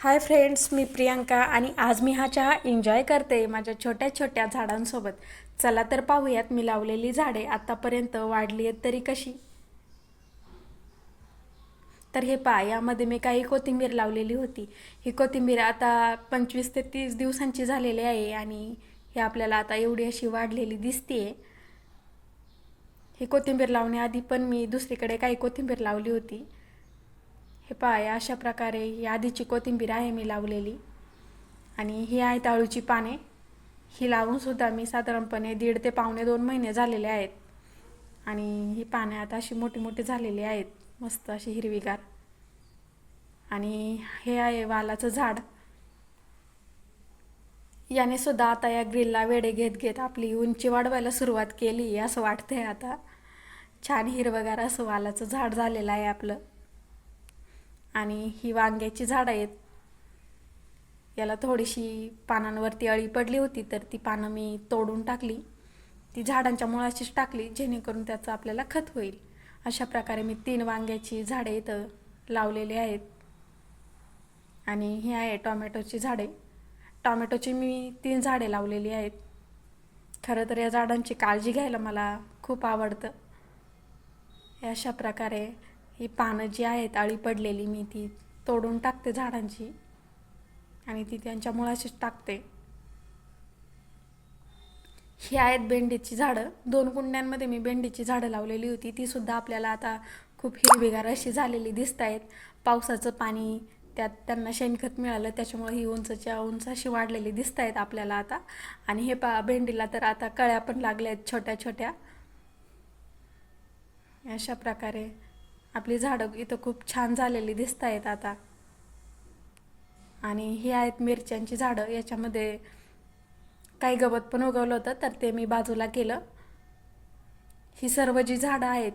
Hi friends, मी प्रियांका आणि आज मी हा चहा एन्जॉय करते माझ्या छोट्या छोट्या झाडांसोबत. चला तर पाहूयात मी लावलेली झाडे आतापर्यंत वाढली आहेत तरी कशी. तर हे पहा, यामध्ये मी काही कोथिंबीर लावलेली होती. ही कोथिंबीर आता 25 ते 30 दिवसांची झालेली आहे आणि हे आपल्याला आता एवढी अशी वाढलेली दिसतीये. ही कोथिंबीर लावण्याआधी पण मी दुसरीकडे काही कोथिंबीर लावली होती. हे पहा, या अशा प्रकारे ही आधीची कोथिंबीर आहे मी लावलेली. आणि ही आहेत अळूची पाने. ही लावूनसुद्धा मी साधारणपणे 1.5 ते पावणे 2 महिने झालेले आहेत. आणि ही पाने आता अशी मोठी मोठी झालेली आहेत, मस्त अशी हिरवीगार. आणि हे आहे वालाचं झाड. याने सुद्धा आता या ग्रिलला वेडे घेत घेत आपली उंची वाढवायला सुरुवात केली असं वाटतंय आता. छान हिरवगार असं वालाचं झाड झालेलं आहे आपलं. आणि ही वांग्याची झाडं आहेत. याला थोडीशी पानांवरती अळी पडली होती, तर ती पानं मी तोडून टाकली. ती झाडांच्या मुळाशीच टाकली, जेणेकरून त्याचं आपल्याला खत होईल. अशा प्रकारे मी 3 वांग्याची झाडे इथं लावलेली आहेत. आणि ही आहे टोमॅटोची झाडे. टोमॅटोची मी 3 झाडे लावलेली आहेत. खरं तर या झाडांची काळजी घ्यायला मला खूप आवडतं. अशा प्रकारे ही पानं जी आहेत अळी पडलेली, मी ती तोडून टाकते झाडांची आणि ती त्यांच्या मुळाशीच टाकते. ही आहेत भेंडीची झाडं. 2 कुंड्यांमध्ये मी भेंडीची झाडं लावलेली होती. ती सुद्धा आपल्याला आता खूप हिरवीगार अशी झालेली दिसत आहेत. पावसाचं पाणी, त्यात त्यांना शेणखत मिळालं, त्याच्यामुळे ही उंचच्या उंच अशी वाढलेली दिसत आहेत आपल्याला आता. आणि हे भेंडीला तर आता कळ्या पण लागल्या आहेत छोट्या छोट्या. अशा प्रकारे आपली झाडं इथं खूप छान झालेली दिसत आहेत आता. आणि ही आहेत मिरच्यांची झाडं. याच्यामध्ये काही गवत पण उगवलं होतं, तर ते मी बाजूला केलं. ही सर्व जी झाडं आहेत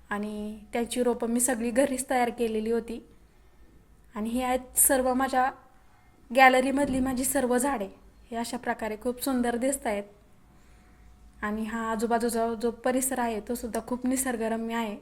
आणि त्याची रोपं मी सगळी घरीच तयार केलेली होती. आणि ही आहेत सर्व माझ्या गॅलरीमधली माझी सर्व झाडे. हे अशा प्रकारे खूप सुंदर दिसत आहेत. आणि हा आजूबाजूचा जो परिसर आहे तो सुद्धा खूप निसर्गरम्य आहे.